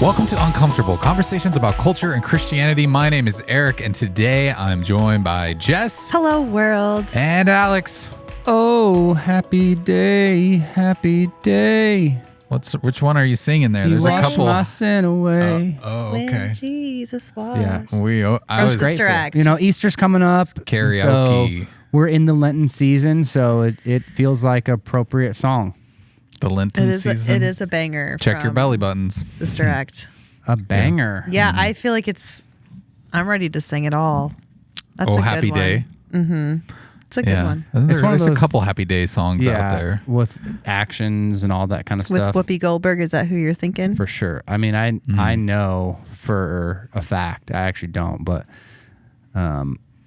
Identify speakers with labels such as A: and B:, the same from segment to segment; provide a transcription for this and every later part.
A: Welcome to Uncomfortable, conversations about culture and Christianity. My name is Eric, and today I'm joined by Jess.
B: Hello, world.
A: And Alex.
C: Oh, happy day, happy day.
A: Which one are you singing there? There's a couple.
C: My sin away.
A: Okay.
B: When Jesus was.
C: Yeah.
A: I was
B: Sister Act.
C: You know, Easter's coming up.
A: Karaoke.
C: So we're in the Lenten season, so it feels like an appropriate song.
A: The Lenten season.
B: It is a banger.
A: Check your belly buttons.
B: Sister Act.
C: A banger.
B: Yeah, I feel like I'm ready to sing it all. That's a good
A: Happy
B: one.
A: Day.
B: Mm-hmm. It's a good one.
A: There's a couple Happy Day songs out there.
C: With actions and all that kind of stuff.
B: With Whoopi Goldberg, is that who you're thinking?
C: For sure. I mean, I know for a fact. I actually don't, but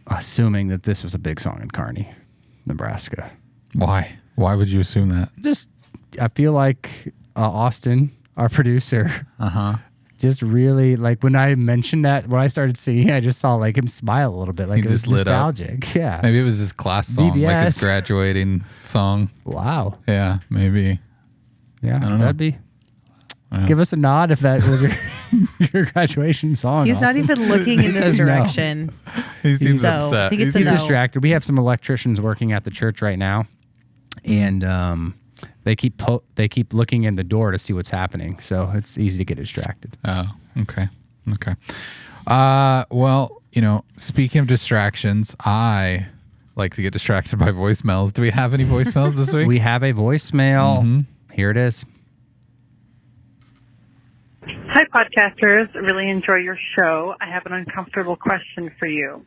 C: assuming that this was a big song in Kearney, Nebraska.
A: Why? Why would you assume that?
C: Just, I feel like Austin, our producer, just really, like, when I mentioned that, when I started singing, I just saw like him smile a little bit, like
A: He
C: it was
A: just lit up.
C: nostalgic. Yeah.
A: Maybe it was his class song, like his
C: VBS.
A: graduating song.
C: Wow.
A: Yeah, maybe.
C: Yeah,
A: don't know.
C: that'd be.
A: Wow.
C: Give us a nod if that was your graduation song.
B: He's not
C: Austin.
B: even looking in this
C: says no.
B: direction.
A: He seems
B: So, I
A: upset.
B: think it's
C: He's
B: a no.
C: distracted. We have some electricians working at the church right now, and they keep looking in the door to see what's happening. So it's easy to get distracted.
A: Oh, okay. Well, speaking of distractions, I like to get distracted by voicemails. Do we have any voicemails this week?
C: We have a voicemail. Here it is.
D: Hi, podcasters. Really enjoy your show. I have an uncomfortable question for you.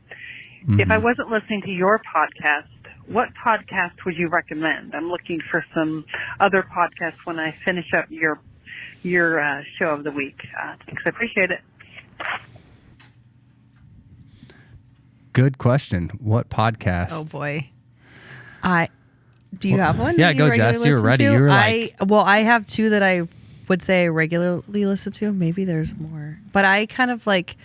D: If I wasn't listening to your podcast, what podcast would you recommend? I'm looking for some other podcasts when I finish up your show of the week. Thanks. I appreciate it.
C: Good question. What podcast?
B: Oh boy. Do you have one?
C: Yeah,
B: that you
C: go,
B: regularly
C: Jess. You were
B: listen
C: ready.
B: to?
C: You were like-
B: I have two that I would say I regularly listen to. Maybe there's more, but I kind of like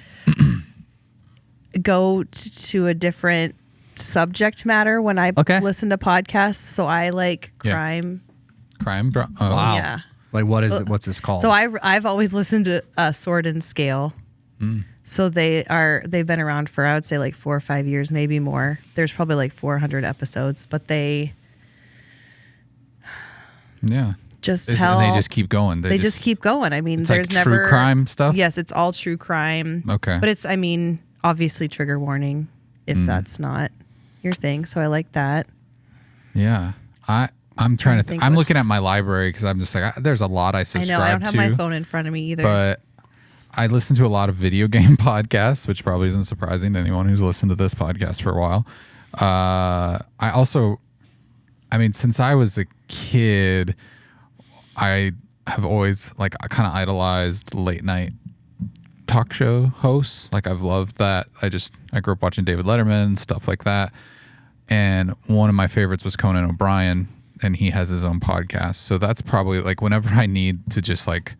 B: go to a different subject matter when I listen to podcasts. So I like crime.
C: Wow.
B: Yeah.
C: Like, what's this called?
B: So I've always listened to Sword and Scale. So they've been around for, I would say, like 4 or 5 years, maybe more. There's probably like 400 episodes, but they just tell.
A: And they just keep going.
B: They just keep going. I mean,
A: it's
B: there's
A: like
B: never
A: true crime stuff.
B: Yes, it's all true crime.
A: Okay,
B: but it's, I mean, obviously trigger warning if that's not your thing. So I like that.
A: Yeah, I'm trying to think. I'm looking
B: what's-
A: at my library because I'm just like, there's a lot I subscribe to.
B: I know I don't have my phone in front of me either.
A: But I listen to a lot of video game podcasts, which probably isn't surprising to anyone who's listened to this podcast for a while. I also, since I was a kid, I have always I kind of idolized late night talk show hosts. Like, I've loved that. I grew up watching David Letterman and stuff like that. And one of my favorites was Conan O'Brien, and he has his own podcast. So that's probably like whenever I need to just like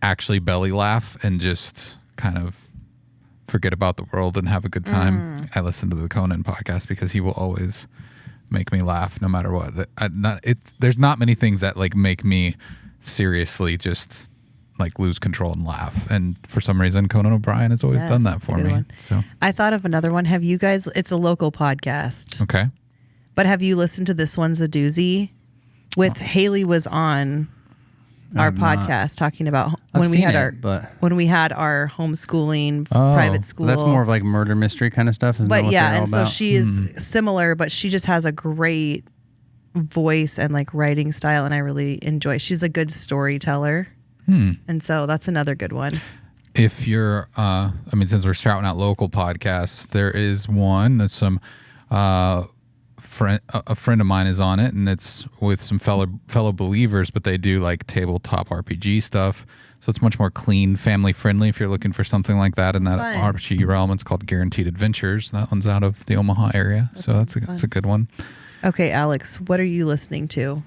A: actually belly laugh and just kind of forget about the world and have a good time, I listen to the Conan podcast because he will always make me laugh no matter what. There's not many things that like make me seriously just like lose control and laugh, and for some reason Conan O'Brien has always done that
B: that's a
A: for
B: good
A: me.
B: one.
A: So
B: I thought of another one. Have you guys? It's a local podcast.
A: okay.
B: But have you listened to This One's a Doozy? With Haley was on our podcast talking about when we had our homeschooling private school.
C: That's more of like murder mystery kind of stuff. Isn't that
B: But
C: what
B: yeah,
C: they're all
B: and so
C: about?
B: she is similar, but she just has a great voice and like writing style, and I really enjoy. She's a good storyteller, and so that's another good one.
A: If you're, since we're shouting out local podcasts, there is one that's some a friend of mine is on it, and it's with some fellow believers, but they do like tabletop RPG stuff. So it's much more clean, family friendly. If you're looking for something like that in that RPG realm, it's called Guaranteed Adventures. That one's out of the Omaha area, so that's a good one.
B: Okay, Alex, what are you listening to?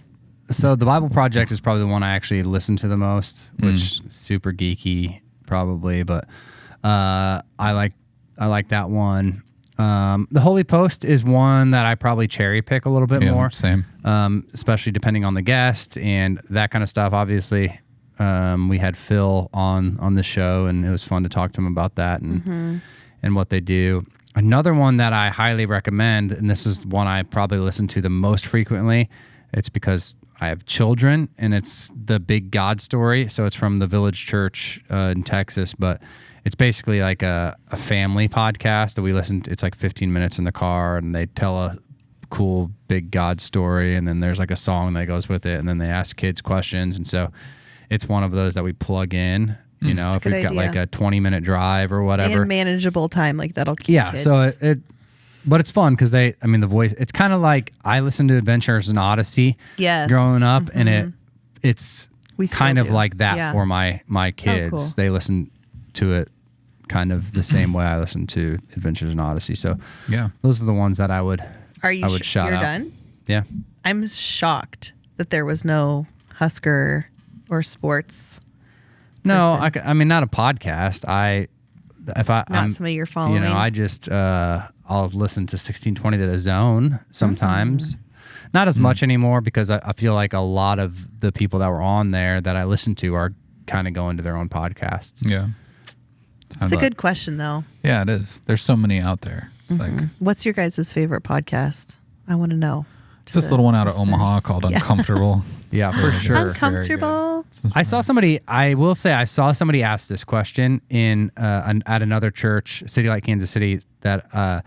C: So the Bible Project is probably the one I actually listen to the most, which is super geeky probably, but I like that one. The Holy Post is one that I probably cherry pick a little bit more.
A: Same.
C: Especially depending on the guest and that kind of stuff. Obviously, We had Phil on the show, and it was fun to talk to him about that and what they do. Another one that I highly recommend, and this is one I probably listen to the most frequently. It's because I have children, and it's the Big God Story. So it's from the Village Church in Texas, but it's basically like a family podcast that we listen to. It's like 15 minutes in the car, and they tell a cool big God story, and then there's like a song that goes with it, and then they ask kids questions. And so it's one of those that we plug in, you know, if we've got like a 20-minute drive or whatever.
B: And manageable time, like that'll keep kids.
C: So but it's fun because the voice, it's kind of like I listened to Adventures in Odyssey growing up, and it's kind of like that for my kids. Oh, cool. They listen to it kind of the same way I listen to Adventures in Odyssey. So those are the ones that I would shout out.
B: You're done?
C: Yeah.
B: I'm shocked that there was no Husker or sports.
C: No, I mean, not a podcast.
B: Not somebody you're following.
C: You know, I just I'll listen to 1620 to the Zone sometimes. Not as much anymore because I feel like a lot of the people that were on there that I listen to are kind of going to their own podcasts.
A: Yeah.
B: It's a good question, though.
A: Yeah, it is. There's so many out there. It's like,
B: what's your guys' favorite podcast? I want to know.
A: It's this little one out of Omaha called Uncomfortable.
C: Yeah, for sure.
B: Uncomfortable.
C: I saw somebody ask this question at another church, City Light, Kansas City. So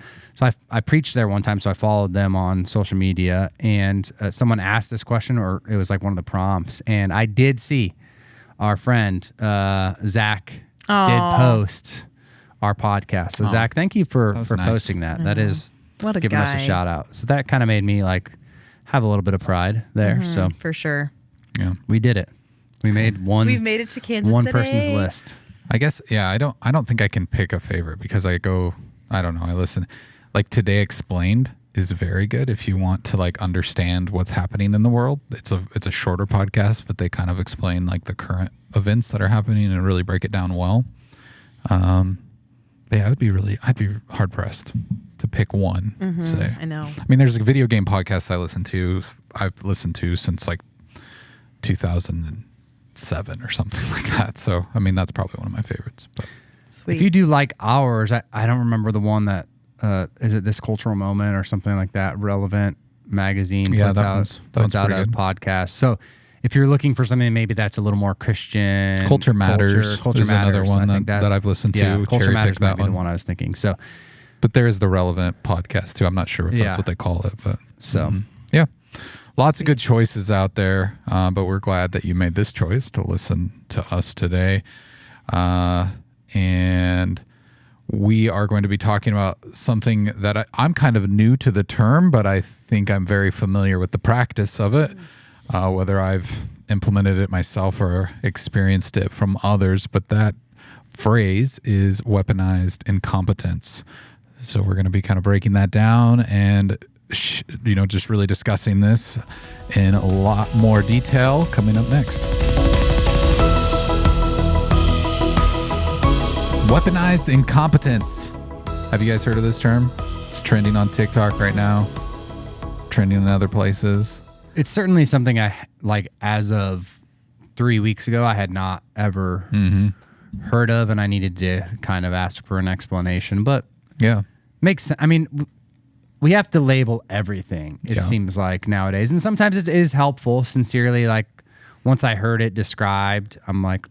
C: I preached there one time, so I followed them on social media, and someone asked this question, or it was like one of the prompts, and I did see our friend Zach did post our podcast. So Zach, thank you for posting that. That is giving us a shout out. So that kind of made me like have a little bit of pride there. So
B: for sure.
A: Yeah.
C: We did it. We made one.
B: We've made it to Kansas
C: one
B: City.
C: person's list.
A: I guess, I don't think I can pick a favorite because I listen. Like Today Explained is very good if you want to like understand what's happening in the world. It's a shorter podcast, but they kind of explain like the current events that are happening and really break it down well. I'd be hard pressed to pick one. Say.
B: I know.
A: I mean, there's a video game podcast I've listened to since like 2007 or something like that. So, I mean, that's probably one of my favorites. But.
B: Sweet.
C: If you do like ours, I don't remember the one that, is it This Cultural Moment or something like that? Relevant Magazine puts out a podcast. So if you're looking for something maybe that's a little more Christian.
A: Culture Matters is another one that I've listened to.
C: Yeah, Culture Matters might be
A: one.
C: the one I was thinking. So,
A: but there is the Relevant podcast too. I'm not sure if that's what they call it. But yeah. Lots of good choices out there, but we're glad that you made this choice to listen to us today. And we are going to be talking about something that I'm kind of new to the term, but I think I'm very familiar with the practice of it, whether I've implemented it myself or experienced it from others. But that phrase is weaponized incompetence. So we're going to be kind of breaking that down and just really discussing this in a lot more detail coming up next. Weaponized incompetence. Have you guys heard of this term? It's trending on TikTok right now, trending in other places.
C: It's certainly something I like as of 3 weeks ago, I had not ever heard of, and I needed to kind of ask for an explanation. But makes sense. I mean, we have to label everything, it seems like nowadays. And sometimes it is helpful, sincerely. Like, once I heard it described, I'm like,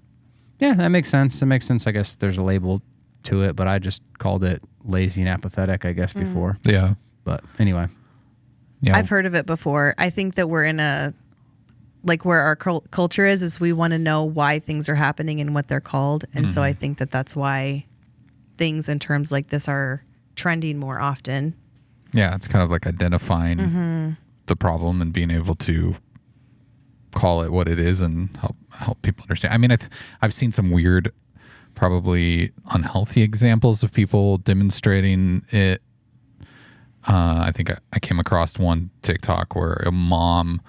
C: yeah, that makes sense. It makes sense. I guess there's a label to it, but I just called it lazy and apathetic, I guess, before.
A: Yeah.
C: But anyway.
A: Yeah.
B: I've heard of it before. I think that we're in where our culture is we want to know why things are happening and what they're called. And so I think that that's why things in terms like this are trending more often.
A: Yeah, it's kind of like identifying the problem and being able to call it what it is and help people understand. I mean, I've seen some weird, probably unhealthy examples of people demonstrating it. I think I came across one TikTok where a mom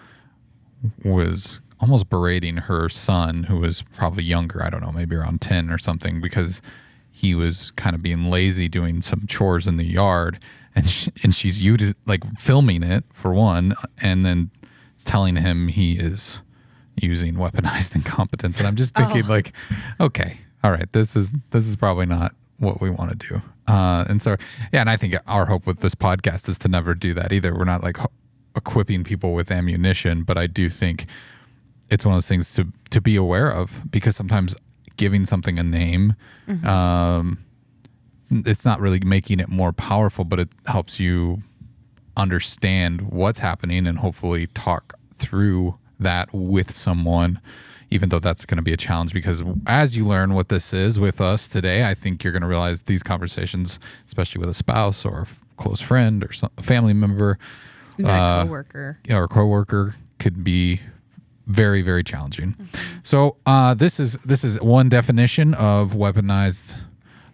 A: was almost berating her son, who was probably younger, I don't know, maybe around 10 or something, because he was kind of being lazy doing some chores in the yard. And she's filming it for one, and then telling him he is using weaponized incompetence. And I'm just thinking like, okay, all right, this is probably not what we want to do. And so, yeah, and I think our hope with this podcast is to never do that either. We're not like equipping people with ammunition, but I do think it's one of those things to be aware of, because sometimes giving something a name, it's not really making it more powerful, but it helps you understand what's happening and hopefully talk through that with someone, even though that's going to be a challenge, because as you learn what this is with us today, I think you're going to realize these conversations, especially with a spouse or a close friend or a family member,
B: coworker,
A: or a coworker, could be very, very challenging. So this is one definition of weaponized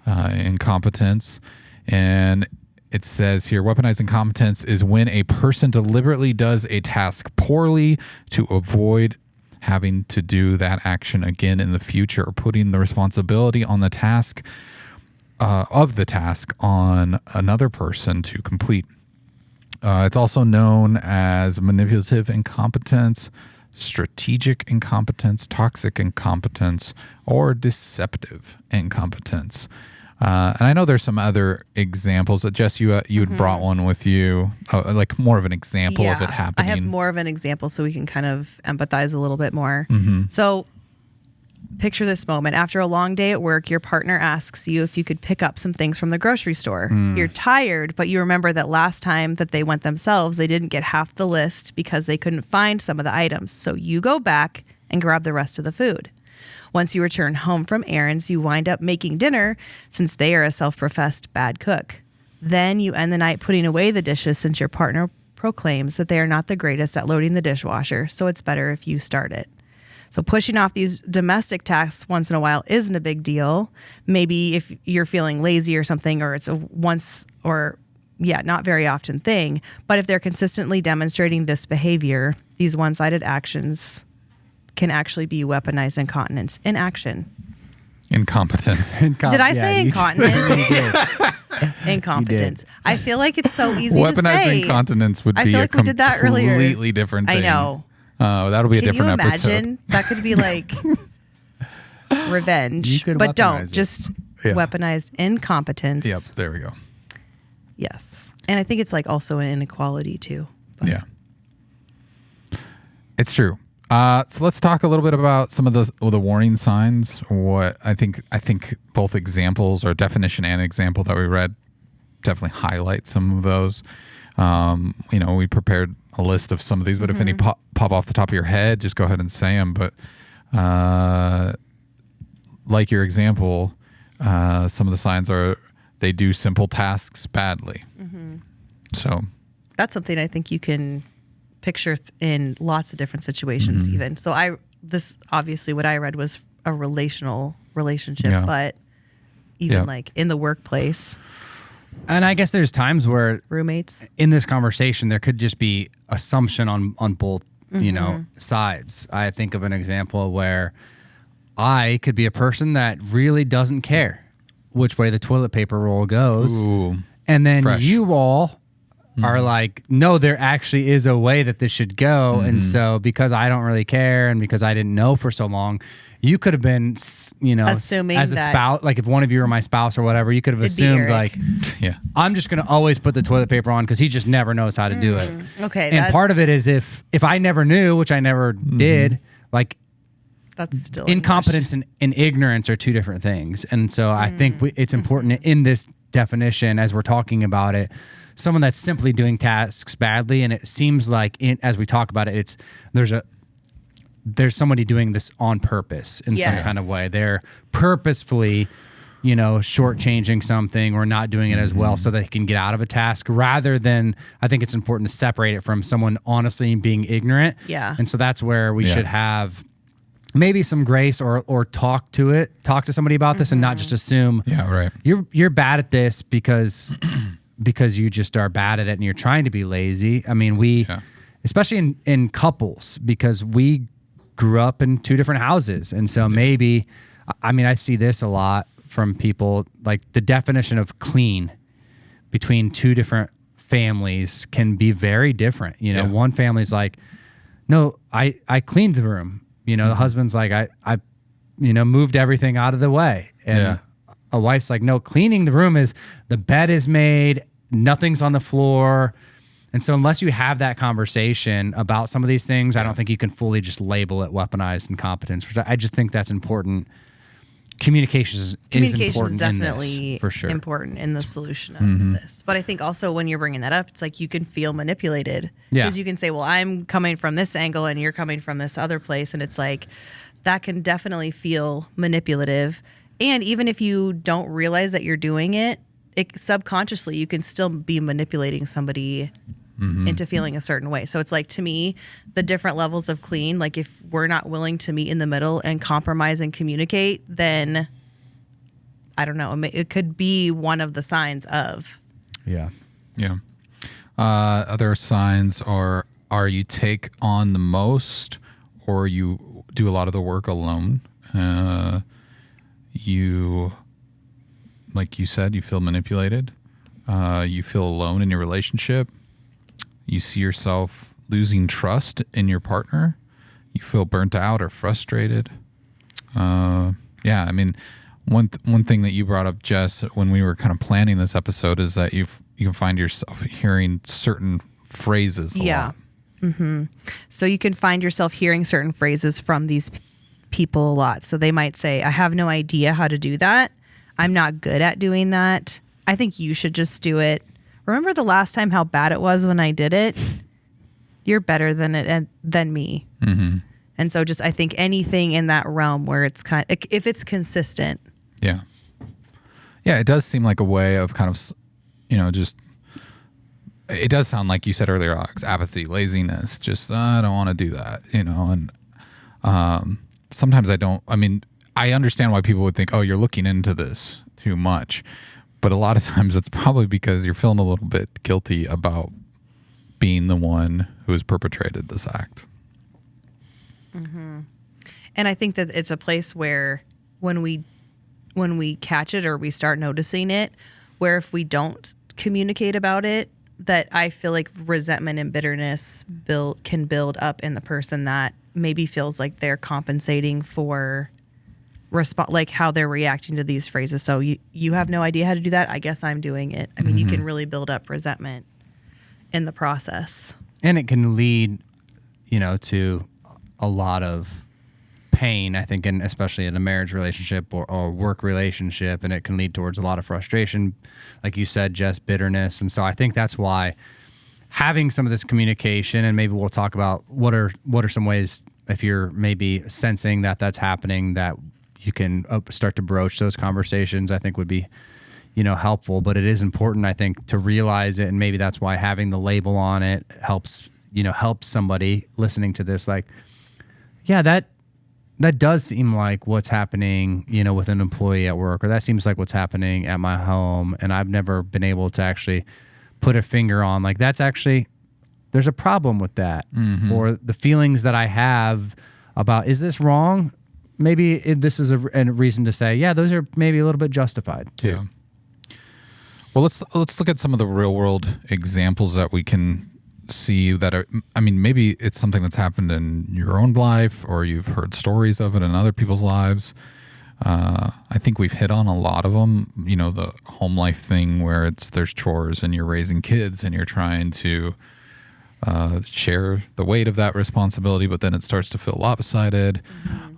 A: incompetence, and it says here, weaponized incompetence is when a person deliberately does a task poorly to avoid having to do that action again in the future, or putting the responsibility on the task on another person to complete. It's also known as manipulative incompetence, strategic incompetence, toxic incompetence, or deceptive incompetence. And I know there's some other examples that Jess, you had brought one with you, like more of an example of it happening.
B: I have more of an example so we can kind of empathize a little bit more. So picture this moment. After a long day at work, your partner asks you if you could pick up some things from the grocery store. You're tired, but you remember that last time that they went themselves, they didn't get half the list because they couldn't find some of the items. So you go back and grab the rest of the food. Once you return home from errands, you wind up making dinner since they are a self-professed bad cook. Then you end the night putting away the dishes since your partner proclaims that they are not the greatest at loading the dishwasher, so it's better if you start it. So pushing off these domestic tasks once in a while isn't a big deal. Maybe if you're feeling lazy or something, or it's a once or not very often thing. But if they're consistently demonstrating this behavior, these one-sided actions can actually be weaponized incontinence in action.
A: Incompetence.
B: Did I say incontinence? Incompetence. I feel like it's so easy to say.
A: Weaponized incontinence would be a completely different thing.
B: I know.
A: That'll be a different episode.
B: Can you imagine? That could be like revenge. But don't. Just weaponized incompetence.
A: Yep, there we go.
B: Yes. And I think it's like also an inequality too. But.
A: Yeah. It's true. So let's talk a little bit about some of the warning signs. What I think both examples, or definition and example that we read, definitely highlight some of those. We prepared a list of some of these, but if any pop off the top of your head, just go ahead and say them. But like your example, some of the signs are they do simple tasks badly. So
B: that's something I think you can picture in lots of different situations even. So this obviously what I read was a relationship, but even like in the workplace.
C: And I guess there's times where
B: roommates
C: in this conversation, there could just be assumption on both, sides. I think of an example where I could be a person that really doesn't care which way the toilet paper roll goes.
A: Ooh,
C: and then
A: fresh.
C: You all are like, no, there actually is a way that this should go. And so because I don't really care and because I didn't know for so long, you could have been,
B: assuming
C: as a spouse, like if one of you were my spouse or whatever, you could have assumed like, I'm just going to always put the toilet paper on because he just never knows how to do it.
B: Okay.
C: And part of it is if I never knew, which I never did, like
B: that's still
C: incompetence and ignorance are two different things. And so I think it's important in this definition, as we're talking about it, someone that's simply doing tasks badly, and it seems like as we talk about it, there's somebody doing this on purpose in some kind of way. They're purposefully, shortchanging something or not doing it as well so they can get out of a task, rather than, I think it's important to separate it from someone honestly being ignorant.
B: Yeah.
C: And so that's where we should have maybe some grace or talk to somebody about this and not just assume you're bad at this because you just are bad at it and you're trying to be lazy. I mean, especially in couples, because we grew up in two different houses. And so maybe, I see this a lot from people, like the definition of clean between two different families can be very different. One family's like, no, I cleaned the room. The husband's like, I moved everything out of the way. And a wife's like, no, cleaning the room is, the bed is made, nothing's on the floor. And so unless you have that conversation about some of these things, I don't think you can fully just label it weaponized incompetence, which I just think that's important. Communication is important
B: definitely
C: in this, for sure.
B: important in the solution of this. But I think also when you're bringing that up, it's like you can feel manipulated. Because you can say, well, I'm coming from this angle and you're coming from this other place. And it's like, that can definitely feel manipulative. And even if you don't realize that you're doing it, subconsciously, you can still be manipulating somebody into feeling a certain way. So it's like, to me, the different levels of clean, like if we're not willing to meet in the middle and compromise and communicate, then I don't know, it could be one of the signs of.
A: Yeah. Other signs are you take on the most, or you do a lot of the work alone. You, like you said, you feel manipulated. You feel alone in your relationship. You see yourself losing trust in your partner. You feel burnt out or frustrated. One thing that you brought up, Jess, when we were kind of planning this episode, is that you can find yourself hearing certain phrases a lot.
B: So you can find yourself hearing certain phrases from these people a lot. So they might say, I have no idea how to do that. I'm not good at doing that. I think you should just do it. Remember the last time how bad it was when I did it? You're better than me. And so just, I think anything in that realm where it's if it's consistent.
A: Yeah, it does seem like a way of kind of, just, it does sound like you said earlier, Alex, apathy, laziness, just, I don't want to do that, and sometimes I understand why people would think, oh, you're looking into this too much. But a lot of times it's probably because you're feeling a little bit guilty about being the one who has perpetrated this act.
B: And I think that it's a place where when we catch it or we start noticing it, where if we don't communicate about it, that I feel like resentment and bitterness can build up in the person that maybe feels like they're compensating for like how they're reacting to these phrases. So you have no idea how to do that. I guess I'm doing it. I mean, you can really build up resentment in the process.
C: And it can lead, to a lot of pain, I think, and especially in a marriage relationship or work relationship. And it can lead towards a lot of frustration, like you said, Jess, bitterness. And so I think that's why having some of this communication, and maybe we'll talk about what are some ways, if you're maybe sensing that that's happening, that you can start to broach those conversations, I think would be, helpful. But it is important, I think, to realize it. And maybe that's why having the label on it helps somebody listening to this. Like, yeah, that does seem like what's happening, with an employee at work, or that seems like what's happening at my home. And I've never been able to actually put a finger on, like, that's actually, there's a problem with that. Or the feelings that I have about, is this wrong? Maybe this is a reason to say, yeah, those are maybe a little bit justified too.
A: Yeah. Well, let's look at some of the real world examples that we can see that are, maybe it's something that's happened in your own life, or you've heard stories of it in other people's lives. I think we've hit on a lot of them. The home life thing where there's chores and you're raising kids and you're trying to share the weight of that responsibility, but then it starts to feel lopsided.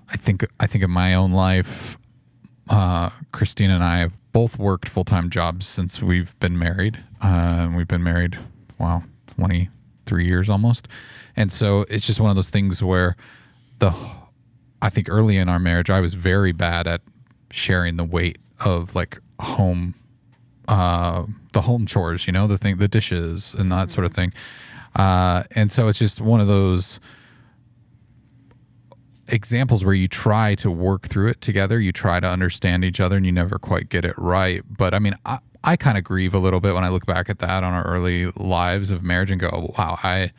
A: I think in my own life, Christina and I have both worked full-time jobs since we've been married. We've been married, 23 years almost. And so it's just one of those things where I think early in our marriage, I was very bad at sharing the weight of like home, the home chores, the dishes and that sort of thing. And so it's just one of those examples where you try to work through it together, you try to understand each other, and you never quite get it right. But I kind of grieve a little bit when I look back at that on our early lives of marriage and go, oh, wow, I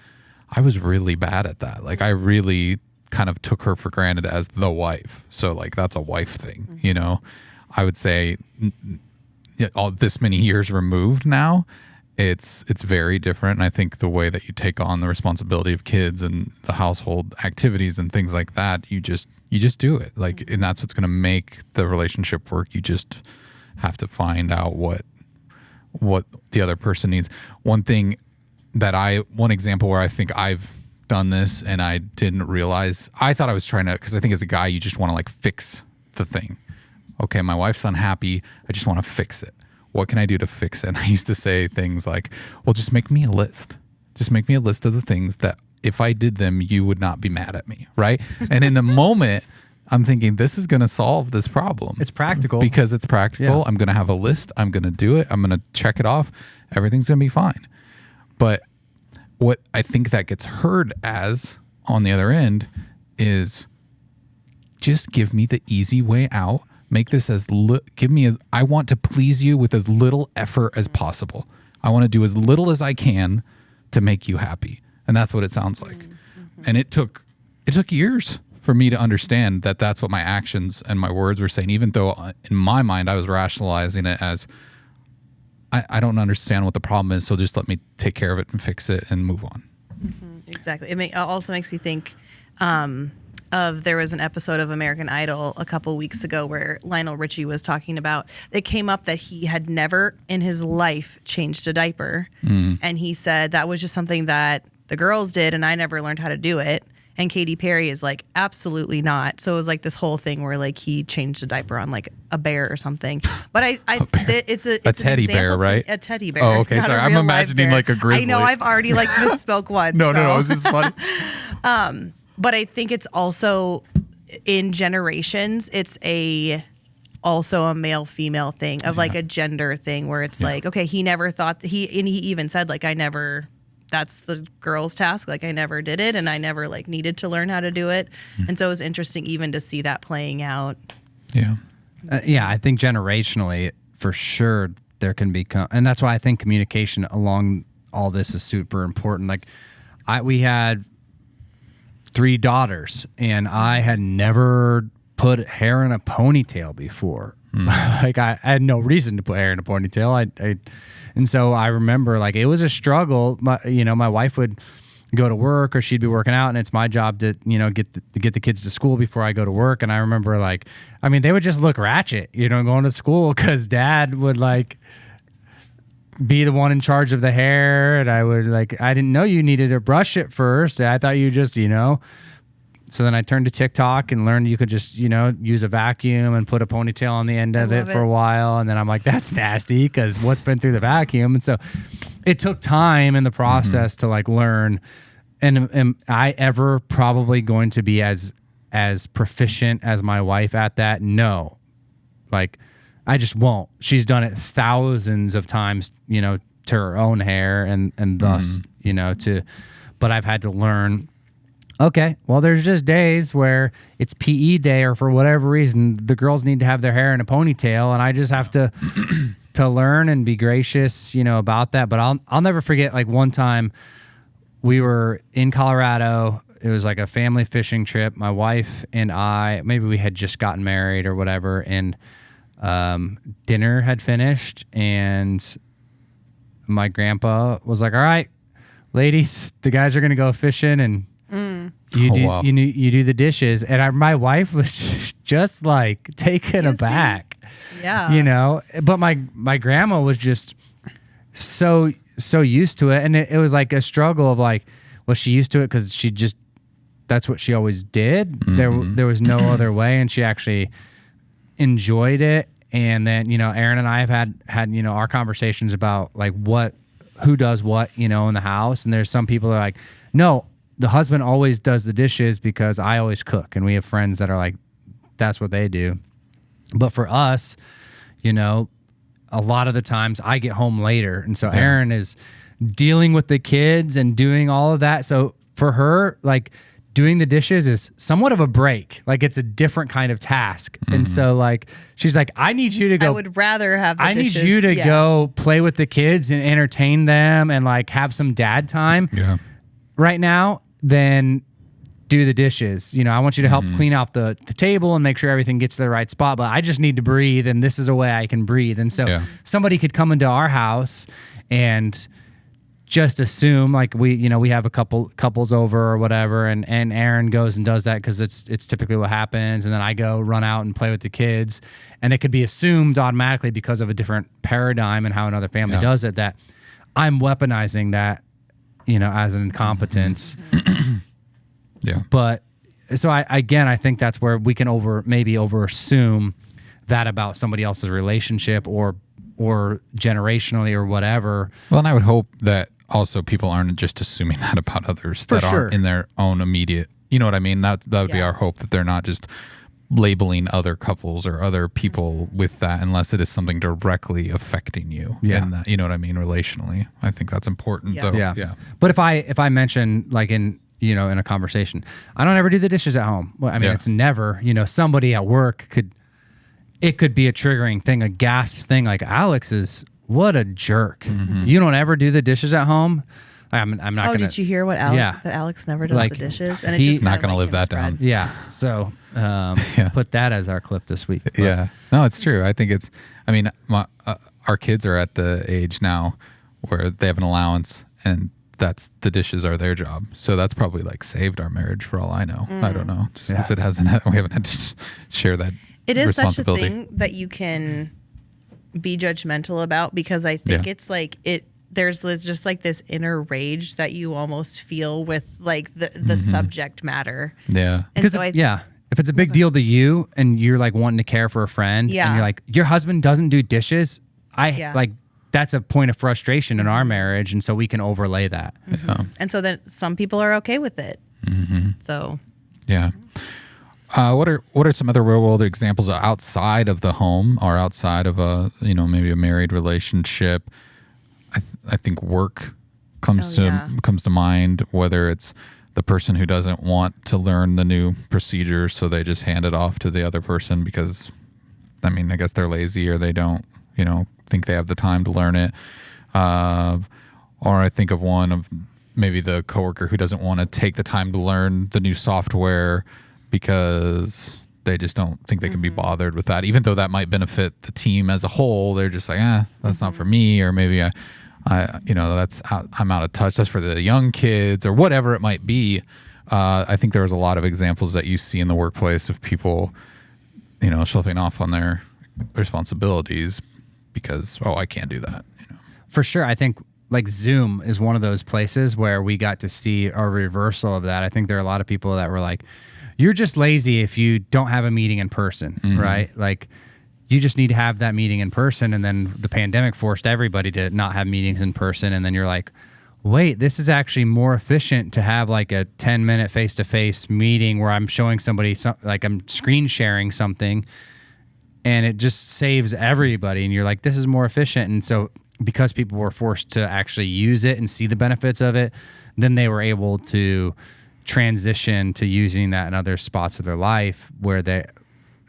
A: was really bad at that. Like, I really kind of took her for granted as the wife. So like, that's a wife thing, I would say all this many years removed now. it's very different. And I think the way that you take on the responsibility of kids and the household activities and things like that, you just do it. Like, and that's what's going to make the relationship work. You just have to find out what the other person needs. One example where I think I've done this and I didn't realize, I thought I was trying to, because I think as a guy, you just want to like fix the thing. Okay, my wife's unhappy. I just want to fix it. What can I do to fix it? And I used to say things like, well, just make me a list. Just make me a list of the things that if I did them, you would not be mad at me, right? And in the moment, I'm thinking this is going to solve this problem.
C: It's practical.
A: Because it's practical. Yeah. I'm going to have a list. I'm going to do it. I'm going to check it off. Everything's going to be fine. But what I think that gets heard as on the other end is just give me the easy way out. Make this I want to please you with as little effort as possible. I want to do as little as I can to make you happy. And that's what it sounds like. Mm-hmm. And it took years for me to understand that that's what my actions and my words were saying, even though in my mind I was rationalizing it as I don't understand what the problem is, so just let me take care of it and fix it and move on.
B: Mm-hmm. Exactly. It also makes me think there was an episode of American Idol a couple weeks ago where Lionel Richie was talking about, it came up that he had never in his life changed a diaper. And he said that was just something that the girls did and I never learned how to do it. And Katy Perry is like, absolutely not. So it was like this whole thing where like he changed a diaper on like a bear or something. But it's a
A: teddy bear, right?
B: A teddy bear.
A: Oh, okay. Sorry. I'm imagining like a grizzly.
B: I know. I've already like misspoke once.
A: No, it was just funny.
B: But I think it's also in generations, it's also a male-female thing of like a gender thing where it's like, okay, he never thought and he even said like, that's the girl's task. Like I never did it and I never like needed to learn how to do it. And so it was interesting even to see that playing out.
A: Yeah.
C: I think generationally for sure there can become, and that's why I think communication along all this is super important. Like we had 3 daughters and I had never put hair in a ponytail before. Like I had no reason to put hair in a ponytail. And so I remember like it was a struggle. My wife would go to work or she'd be working out and it's my job to, get the kids to school before I go to work. And I remember they would just look ratchet, going to school because dad would like be the one in charge of the hair. And I would I didn't know you needed to brush it first. I thought you just, So then I turned to TikTok and learned you could just, use a vacuum and put a ponytail on the end of it for a while. And then I'm like, that's nasty because what's been through the vacuum? And so it took time in the process to learn. And am I ever probably going to be as proficient as my wife at that? No. I just won't. She's done it thousands of times, to her own hair and thus, but I've had to learn. Okay, well, there's just days where it's PE day or for whatever reason, the girls need to have their hair in a ponytail, and I just have to learn and be gracious, about that. But I'll never forget, one time we were in Colorado. It was like a family fishing trip. My wife and I, maybe we had just gotten married or whatever, and dinner had finished, and my grandpa was like, all right, ladies, the guys are going to go fishing, and you do the dishes. And my wife was just taken aback.
B: Yeah.
C: But my grandma was just so used to it. And it was like a struggle of was she used to it because that's what she always did. Mm-hmm. There was no other way. And she actually enjoyed it. And then, Aaron and I have had, our conversations about who does what, in the house. And there's some people that are like, no, the husband always does the dishes because I always cook. And we have friends that are like, that's what they do. But for us, a lot of the times I get home later. And so Aaron is dealing with the kids and doing all of that. So for her, doing the dishes is somewhat of a break. It's a different kind of task. Mm-hmm. And so she's like, I need you to go.
B: I would rather have the dishes.
C: Need you to go play with the kids and entertain them and have some dad time right now than do the dishes. I want you to help clean out the table and make sure everything gets to the right spot, but I just need to breathe, and this is a way I can breathe. And so somebody could come into our house and just assume like we have a couples over or whatever, and Aaron goes and does that because it's typically what happens, and then I go run out and play with the kids, and it could be assumed automatically because of a different paradigm and how another family does it that I'm weaponizing that, as an incompetence.
A: Yeah.
C: But so I think that's where we can over assume that about somebody else's relationship or generationally or whatever.
A: Well, and I would hope that also people aren't just assuming that about others that aren't in their own immediate, you know what I mean? That would be our hope, that they're not just labeling other couples or other people with that unless it is something directly affecting you. In that, you know what I mean, relationally. I think that's important though. Yeah.
C: But if I mention like in a conversation, I don't ever do the dishes at home. Well, I mean, it's never, somebody at work could be a triggering thing, a gasp thing, like Alex is, what a jerk. Mm-hmm. You don't ever do the dishes at home. I'm not going to.
B: Did you hear what Alex, that Alex never does the dishes? And he's
A: not going to live that down.
C: Yeah. So put that as our clip this week. But.
A: Yeah. No, it's true. I think our kids are at the age now where they have an allowance and that's the dishes are their job. So that's probably like saved our marriage for all I know. I don't know. Just because we haven't had to share that.
B: It is such a thing that you can be judgmental about, because I think it's like there's just like this inner rage that you almost feel with like the subject matter.
A: Yeah.
C: And so if it's a big deal to you and you're like wanting to care for a friend and you're like, your husband doesn't do dishes, like that's a point of frustration in our marriage, and so we can overlay that.
B: Mm-hmm. Yeah. And so then some people are okay with it. Mm-hmm. So
A: what are some other real world examples outside of the home or outside of maybe a married relationship? I think work comes to mind, whether it's the person who doesn't want to learn the new procedure, so they just hand it off to the other person because, I guess they're lazy or they don't, think they have the time to learn it. Or I think of one of maybe the coworker who doesn't want to take the time to learn the new software because they just don't think they can be bothered with that, even though that might benefit the team as a whole. They're just like, that's not for me, or maybe I'm out of touch. That's for the young kids or whatever it might be. I think there's a lot of examples that you see in the workplace of people, sloughing off on their responsibilities because, I can't do that.
C: For sure. I think like Zoom is one of those places where we got to see a reversal of that. I think there are a lot of people that were like, you're just lazy if you don't have a meeting in person, right? Like you just need to have that meeting in person. And then the pandemic forced everybody to not have meetings in person. And then you're like, wait, this is actually more efficient to have like a 10-minute face-to-face meeting where I'm showing somebody like I'm screen sharing something, and it just saves everybody. And you're like, this is more efficient. And so because people were forced to actually use it and see the benefits of it, then they were able to transition to using that in other spots of their life where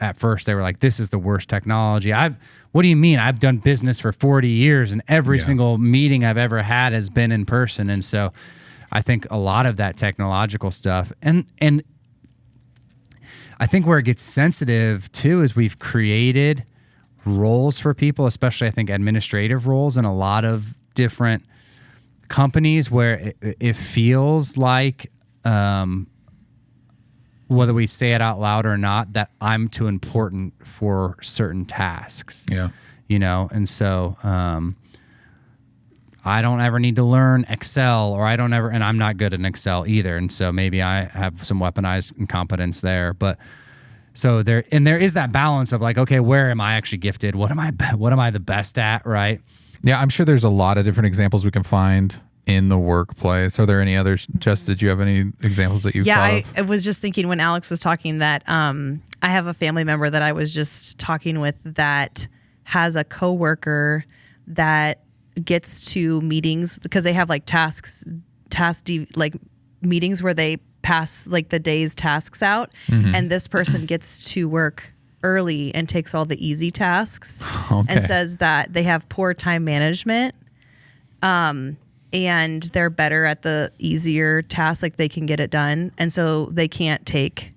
C: at first they were like, this is the worst technology. What do you mean? I've done business for 40 years and every single meeting I've ever had has been in person. And so I think a lot of that technological stuff and I think where it gets sensitive too is we've created roles for people, especially I think administrative roles in a lot of different companies where it feels like, whether we say it out loud or not, that I'm too important for certain tasks.
A: Yeah.
C: And so I don't ever need to learn Excel, or and I'm not good at Excel either. And so maybe I have some weaponized incompetence there. But so there is that balance of like, okay, where am I actually gifted? What am I the best at? Right.
A: Yeah. I'm sure there's a lot of different examples we can find in the workplace. Are there any others? Jess, did you have any examples that you've thought of?
B: I was just thinking when Alex was talking that I have a family member that I was just talking with that has a coworker that gets to meetings because they have like like meetings where they pass like the day's tasks out, and this person gets to work early and takes all the easy tasks and says that they have poor time management. And they're better at the easier tasks, like they can get it done. And so they can't take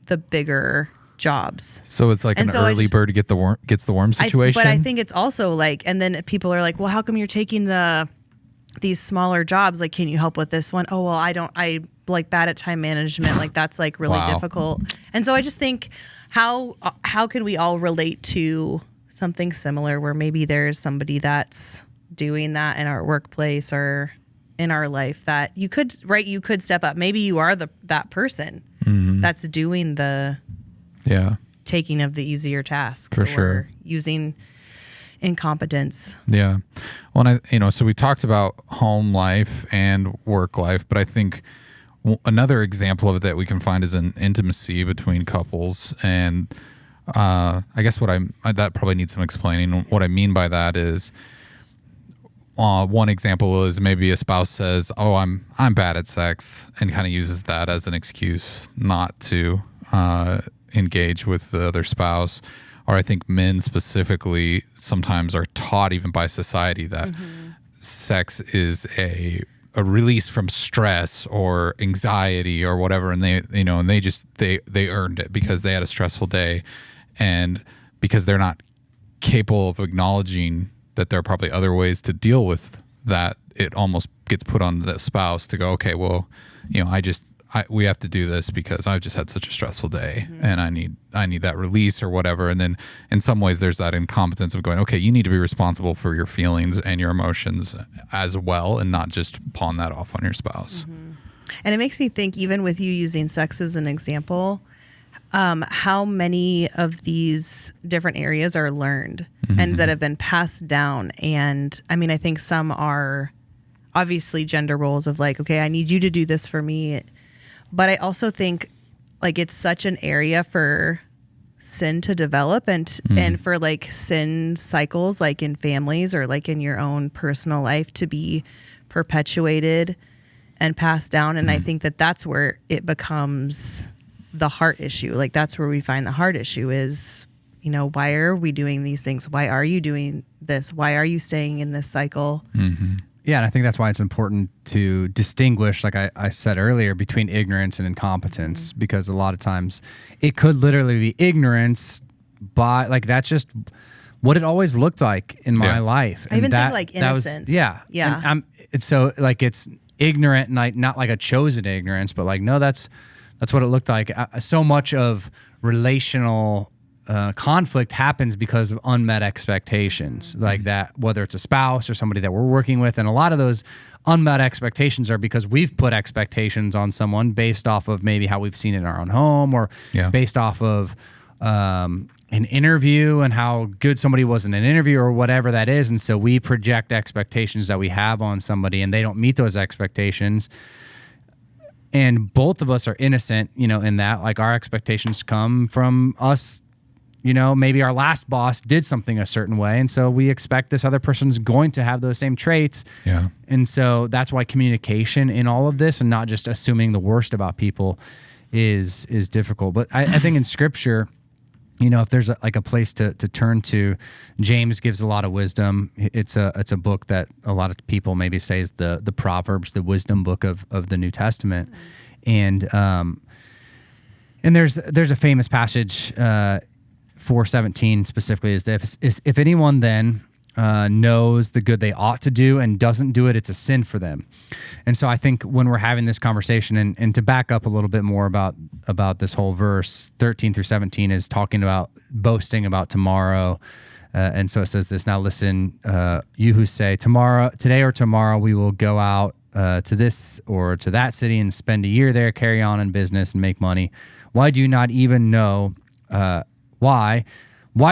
B: the bigger jobs.
A: So it's like an early bird gets the worm situation.
B: But I think it's also like, and then people are like, well, how come you're taking these smaller jobs? Like, can you help with this one? Oh, well, I like bad at time management. Like that's like really difficult. And so I just think how can we all relate to something similar where maybe there's somebody that's doing that in our workplace or in our life that you could step up. Maybe you are that person that's doing the taking of the easier tasks
A: for sure,
B: using incompetence.
A: Yeah. Well, so we talked about home life and work life, but I think another example of it that we can find is an intimacy between couples. And I guess that probably needs some explaining. What I mean by that is, one example is maybe a spouse says, "Oh, I'm bad at sex," and kind of uses that as an excuse not to engage with the other spouse. Or I think men specifically sometimes are taught even by society that sex is a release from stress or anxiety or whatever, and they earned it because they had a stressful day, and because they're not capable of acknowledging that there are probably other ways to deal with that, it almost gets put on the spouse to go, okay, well, we have to do this because I've just had such a stressful day and I need that release or whatever. And then in some ways there's that incompetence of going, okay, you need to be responsible for your feelings and your emotions as well, and not just pawn that off on your spouse.
B: And it makes me think, even with you using sex as an example, how many of these different areas are learned and that have been passed down. And I mean, I think some are obviously gender roles of like, okay, I need you to do this for me. But I also think like it's such an area for sin to develop and for like sin cycles, like in families or like in your own personal life, to be perpetuated and passed down. And I think that that's where it becomes the heart issue. Like that's where we find the heart issue is, why are we doing these things? Why are you doing this? Why are you staying in this cycle?
C: Yeah, and I think that's why it's important to distinguish, like I said earlier, between ignorance and incompetence, because a lot of times it could literally be ignorance by, like, that's just what it always looked like in my life.
B: I even think like innocence.
C: Yeah. And it's so like it's ignorant, and like not like a chosen ignorance, but like, no, that's what it looked like. So much of relational conflict happens because of unmet expectations, like that, whether it's a spouse or somebody that we're working with. And a lot of those unmet expectations are because we've put expectations on someone based off of maybe how we've seen it in our own home, or based off of an interview and how good somebody was in an interview or whatever that is. And so we project expectations that we have on somebody, and they don't meet those expectations. And both of us are innocent, in that, like, our expectations come from us. Maybe our last boss did something a certain way, and so we expect this other person's going to have those same traits. Yeah. And so that's why communication in all of this, and not just assuming the worst about people, is difficult. But I think in Scripture, if there's a place to turn to, James gives a lot of wisdom. It's a book that a lot of people maybe say is the Proverbs, the wisdom book of the New Testament. And there's a famous passage, 4:17 specifically, is this: if anyone then knows the good they ought to do and doesn't do it, it's a sin for them. And so I think when we're having this conversation, and to back up a little bit more about this whole verse, 13 through 17 is talking about boasting about tomorrow. And so it says this: now listen, you who say today or tomorrow we will go out to this or to that city and spend a year there, carry on in business and make money. Why do you not even know why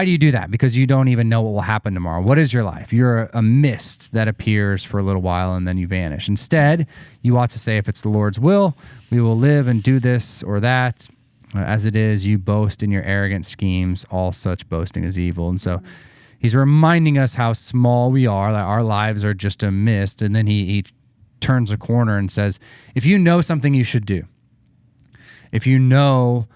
C: do you do that? Because you don't even know what will happen tomorrow. What is your life? You're a mist that appears for a little while and then you vanish. Instead, you ought to say, if it's the Lord's will, we will live and do this or that. As it is, you boast in your arrogant schemes. All such boasting is evil. And so he's reminding us how small we are, that our lives are just a mist. And then he turns a corner and says, if you know something you should do, if you know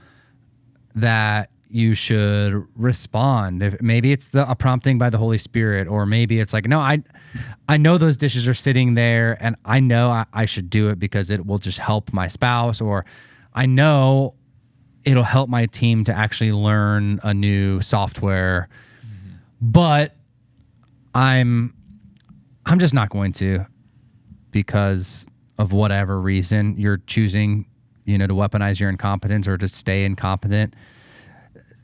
C: that you should respond. If maybe it's a prompting by the Holy Spirit, or maybe it's like, no, I know those dishes are sitting there, and I know I should do it because it will just help my spouse, or I know it'll help my team to actually learn a new software. But I'm just not going to, because of whatever reason you're choosing, to weaponize your incompetence or to stay incompetent.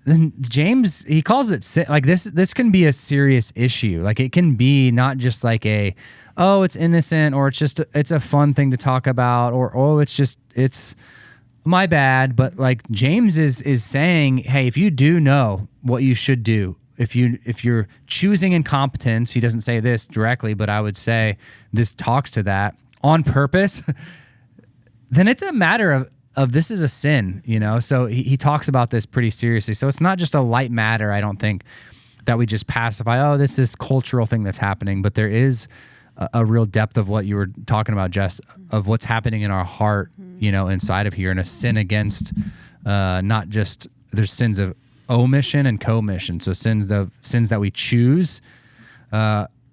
C: Then James, he calls it like this can be a serious issue. Like it can be not just like it's innocent, or it's a fun thing to talk about, or it's my bad. But like James is saying, hey, if you do know what you should do, if you're choosing incompetence, he doesn't say this directly, but I would say this talks to that on purpose, then it's a matter of this is a sin, So he talks about this pretty seriously. So it's not just a light matter, I don't think, that we just pacify, this is cultural thing that's happening, but there is a real depth of what you were talking about, Jess, of what's happening in our heart, inside of here, and a sin against not just, there's sins of omission and commission. So sins that we choose,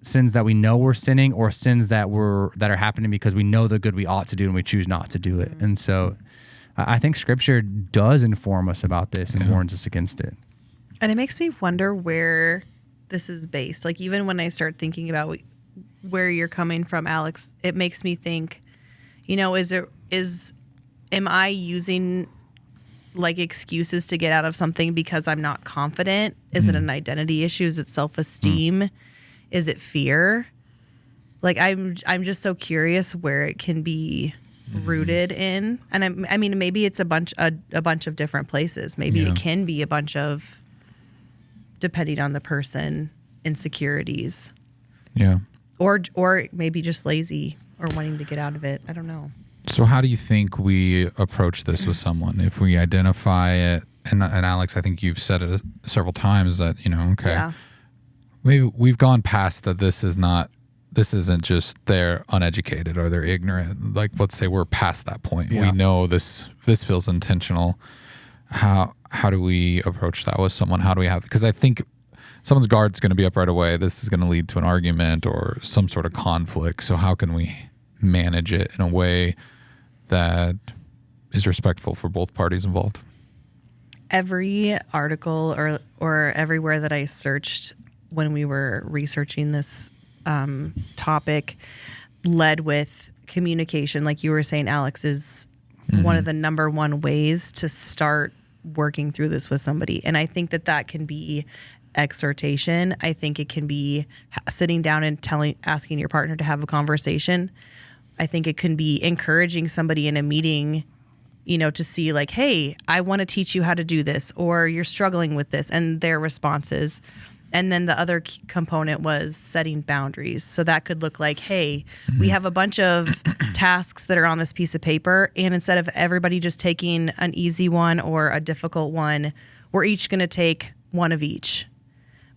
C: sins that we know we're sinning, or sins that are happening because we know the good we ought to do and we choose not to do it. And so I think Scripture does inform us about this and warns us against it.
B: And it makes me wonder where this is based. Like, even when I start thinking about where you're coming from, Alex, it makes me think, am I using like excuses to get out of something because I'm not confident? Is it an identity issue? Is it self-esteem? Is it fear? Like, I'm just so curious where it can be rooted in. And I mean, maybe it's a bunch of different places. Maybe it can be a bunch of, depending on the person, insecurities.
A: Yeah.
B: Or maybe just lazy or wanting to get out of it. I don't know.
A: So how do you think we approach this with someone? If we identify it, and Alex, I think you've said it several times that, maybe we've gone past that this isn't just they're uneducated or they're ignorant. Like, let's say we're past that point. Yeah. We know this feels intentional. How do we approach that with someone? How do we have, because I think someone's guard's going to be up right away. This is going to lead to an argument or some sort of conflict. So how can we manage it in a way that is respectful for both parties involved? Every
B: article or everywhere that I searched when we were researching this topic led with communication. Like you were saying, Alex, is one of the number one ways to start working through this with somebody. And I think that can be exhortation. I think it can be sitting down and asking your partner to have a conversation. I think it can be encouraging somebody in a meeting, to see like, hey, I want to teach you how to do this, or you're struggling with this, and their responses. And then the other component was setting boundaries. So that could look like, hey, we have a bunch of tasks that are on this piece of paper, and instead of everybody just taking an easy one or a difficult one, we're each going to take one of each.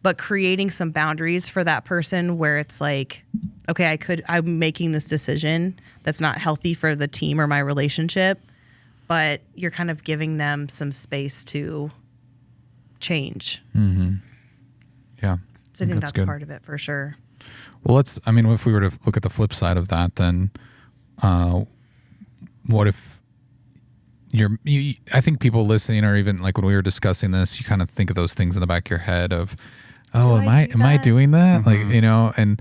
B: But creating some boundaries for that person where it's like, okay, I'm making this decision that's not healthy for the team or my relationship, but you're kind of giving them some space to change.
A: Mm-hmm. Yeah.
B: So I think that's part of it for sure.
A: Well, if we were to look at the flip side of that, then what if I think people listening, or even like when we were discussing this, you kind of think of those things in the back of your head of, am I doing that? Mm-hmm. Like, and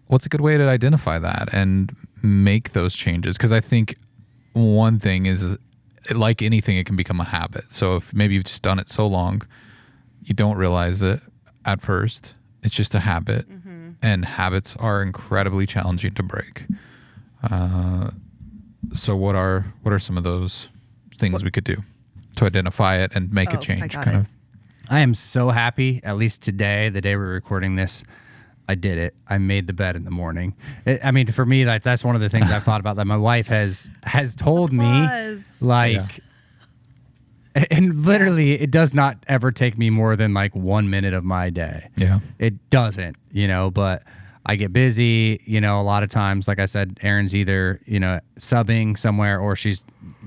A: what's a good way to identify that and make those changes? Because I think one thing is, like anything, it can become a habit. So if maybe you've just done it so long, you don't realize it at first. It's just a habit, and habits are incredibly challenging to break. So what are some of those things we could do to identify it and make a change?
C: I am so happy, at least today, the day we're recording this, I did it. I made the bed in the morning. For me, that's one of the things I've thought about, that my wife has told me, and literally it does not ever take me more than like 1 minute of my day.
A: Yeah.
C: It doesn't, but I get busy, a lot of times, like I said, Erin's either, subbing somewhere, or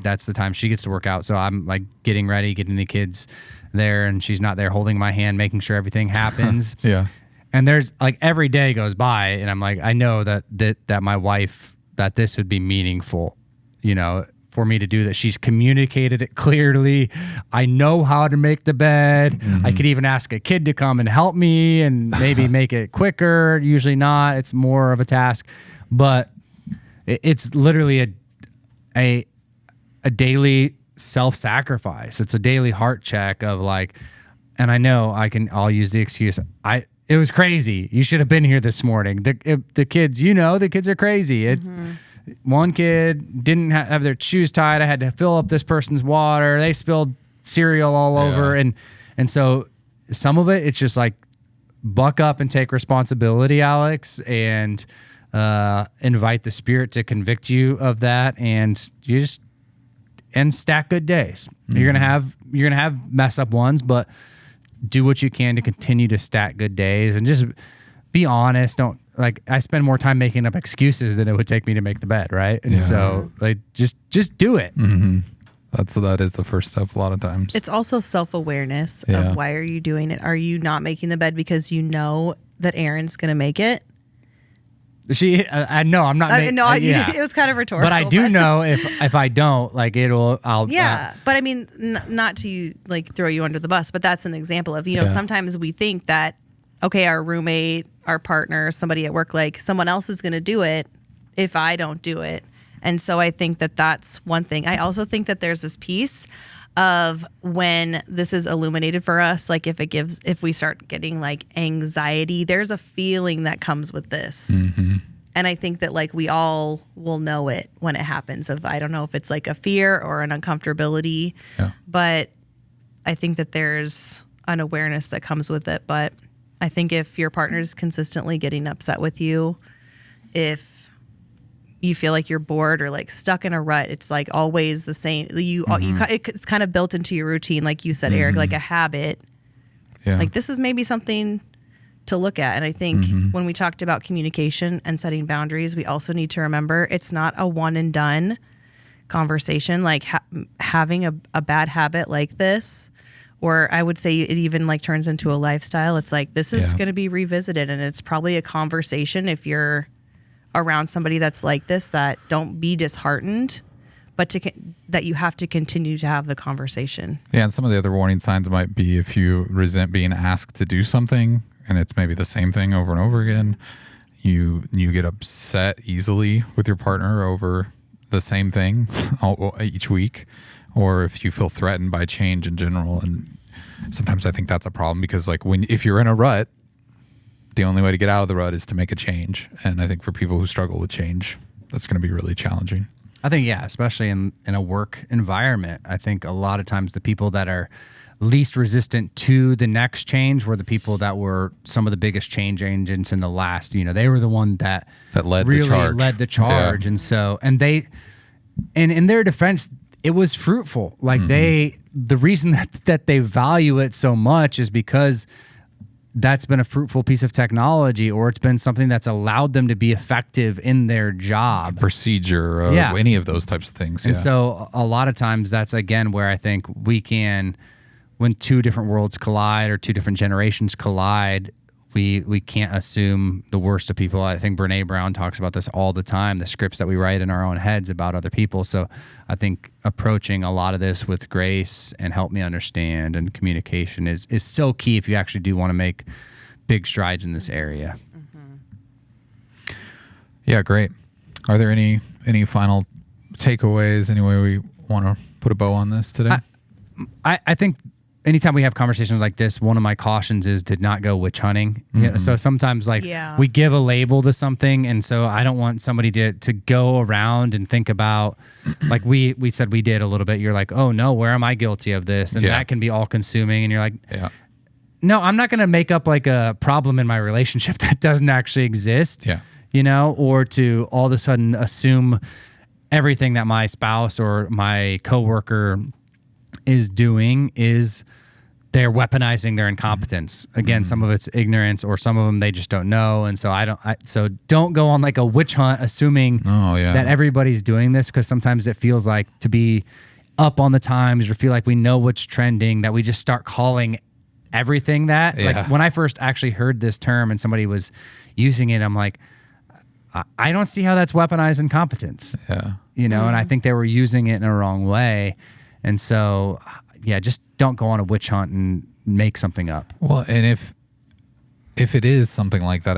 C: that's the time she gets to work out. So I'm like getting ready, getting the kids there, and she's not there holding my hand, making sure everything happens.
A: Yeah.
C: And there's like every day goes by, and I'm like, I know that my wife, that this would be meaningful, for me to do that. She's communicated it clearly. I know how to make the bed. I could even ask a kid to come and help me and maybe make it quicker. Usually not. It's more of a task, but it's literally a daily self-sacrifice. It's a daily heart check of like, and I know I'll use the excuse. It was crazy. You should have been here this morning. The kids, the kids are crazy. It's one kid didn't have their shoes tied. I had to fill up this person's water. They spilled cereal all over. And so some of it's just like, buck up and take responsibility, Alex, and invite the Spirit to convict you of that. And stack good days. You're gonna have mess up ones, but do what you can to continue to stack good days and just be honest. Don't I spend more time making up excuses than it would take me to make the bed, right? And so just do it.
A: That is the first step a lot of times.
B: It's also self-awareness of why are you doing it? Are you not making the bed because you know that Erin's going to make it?
C: I know I'm not.
B: It was kind of rhetorical.
C: But I do know if I don't, I'll.
B: But I mean, not to throw you under the bus, but that's an example of sometimes we think that our roommate, our partner, somebody at work, someone else is going to do it if I don't do it, and so I think that that's one thing. I also think that there's this piece of when this is illuminated for us, if we start getting anxiety, there's a feeling that comes with this. And I think that we all will know it when it happens I don't know if it's a fear or an uncomfortability, but I think that there's an awareness that comes with it. But I think if your partner's consistently getting upset with you, if you feel like you're bored or stuck in a rut, it's always the same. It's kind of built into your routine, like you said, Eric, like a habit. This is maybe something to look at. And I think when we talked about communication and setting boundaries, we also need to remember it's not a one and done conversation. Having a bad habit like this, or I would say it even turns into a lifestyle. It's this is going to be revisited, and it's probably a conversation if you're around somebody that's like this, that don't be disheartened, but that you have to continue to have the conversation.
A: Yeah, and some of the other warning signs might be if you resent being asked to do something and it's maybe the same thing over and over again. You get upset easily with your partner over the same thing each week, or if you feel threatened by change in general. And sometimes I think that's a problem because if you're in a rut, the only way to get out of the rut is to make a change. And I think for people who struggle with change, that's going to be really challenging.
C: I think, especially in a work environment, I think a lot of times the people that are least resistant to the next change were the people that were some of the biggest change agents in the last, they were the one that
A: led
C: really
A: the charge.
C: Yeah. And so, and in their defense, it was fruitful. The reason that they value it so much is because that's been a fruitful piece of technology, or it's been something that's allowed them to be effective in their job.
A: Procedure, any of those types of things.
C: And so a lot of times that's, again, where I think we can, when two different worlds collide or two different generations collide, we can't assume the worst of people. I think Brene Brown talks about this all the time, the scripts that we write in our own heads about other people. So I think approaching a lot of this with grace and help me understand and communication is so key if you actually do want to make big strides in this area.
A: Yeah, great. Are there any final takeaways, any way we want to put a bow on this today?
C: I think anytime we have conversations like this, one of my cautions is to not go witch hunting. So sometimes we give a label to something, and so I don't want somebody to go around and think about, we said we did a little bit. You're like, oh no, where am I guilty of this? And that can be all consuming. And you're like, no, I'm not going to make up a problem in my relationship that doesn't actually exist. Or to all of a sudden assume everything that my spouse or my coworker is doing is they're weaponizing their incompetence. Again, some of it's ignorance, or some of them they just don't know. And so so don't go on a witch hunt assuming that everybody's doing this, because sometimes it feels like to be up on the times or feel like we know what's trending, that we just start calling everything that. When I first actually heard this term and somebody was using it, I'm like, I don't see how that's weaponized incompetence.
A: Yeah.
C: And I think they were using it in a wrong way. And so, just don't go on a witch hunt and make something up.
A: Well, and if it is something like that,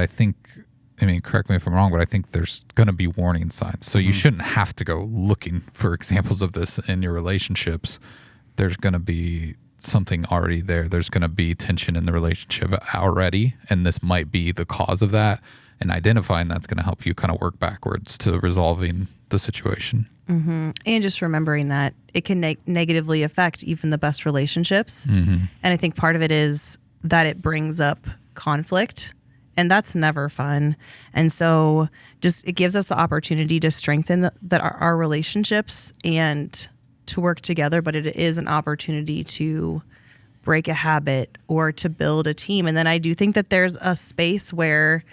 A: correct me if I'm wrong, but I think there's going to be warning signs. So you shouldn't have to go looking for examples of this in your relationships. There's going to be something already there. There's going to be tension in the relationship already, and this might be the cause of that. And identifying that's going to help you kind of work backwards to resolving the situation.
B: Mm-hmm. And just remembering that it can negatively affect even the best relationships.
A: Mm-hmm.
B: And I think part of it is that it brings up conflict, and that's never fun. And so it gives us the opportunity to strengthen our relationships and to work together, but it is an opportunity to break a habit or to build a team. And then I do think that there's a space where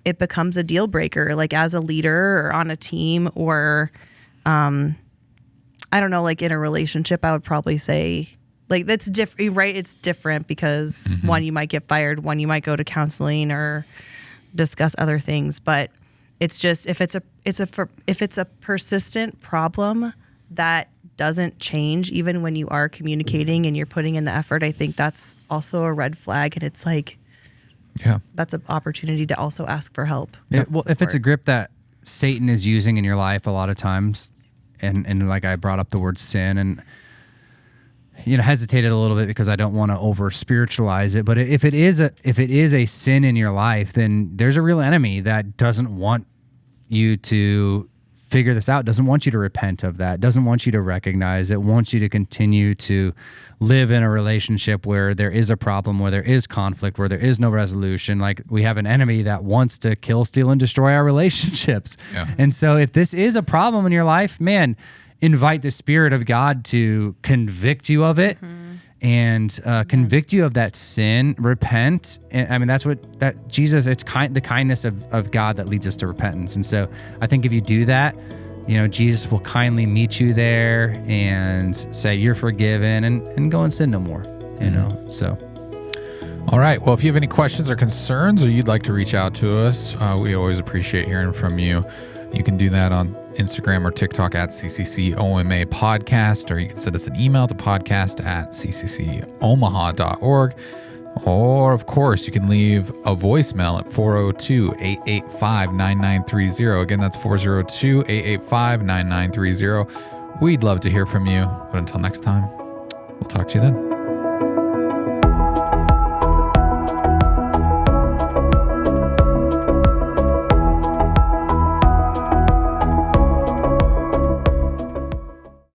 B: it becomes a deal breaker, like as a leader or on a team, or I don't know, like in a relationship, I would probably say like that's different, right? It's different because one, you might get fired, one, you might go to counseling or discuss other things. But it's just, if it's a persistent problem that doesn't change, even when you are communicating and you're putting in the effort, I think that's also a red flag. And it's like, that's an opportunity to also ask for help.
C: Well, if it's a grip that Satan is using in your life a lot of times, and like I brought up the word sin, and hesitated a little bit because I don't want to over spiritualize it. But if it is a sin in your life, then there's a real enemy that doesn't want you to figure this out, doesn't want you to repent of that, doesn't want you to recognize it, wants you to continue to live in a relationship where there is a problem, where there is conflict, where there is no resolution. Like, we have an enemy that wants to kill, steal, and destroy our relationships. Yeah. And so if this is a problem in your life, man, invite the Spirit of God to convict you of it. And convict you of that sin, repent. And that's that Jesus, it's the kindness of God that leads us to repentance. And so I think if you do that, Jesus will kindly meet you there and say you're forgiven, and go and sin no more, so.
A: All right. Well, if you have any questions or concerns, or you'd like to reach out to us, we always appreciate hearing from you. You can do that on Instagram or TikTok at CCCOMA Podcast, or you can send us an email to podcast@cccomaha.org. Or, of course, you can leave a voicemail at 402-885-9930. Again, that's 402-885-9930. We'd love to hear from you. But until next time, we'll talk to you then.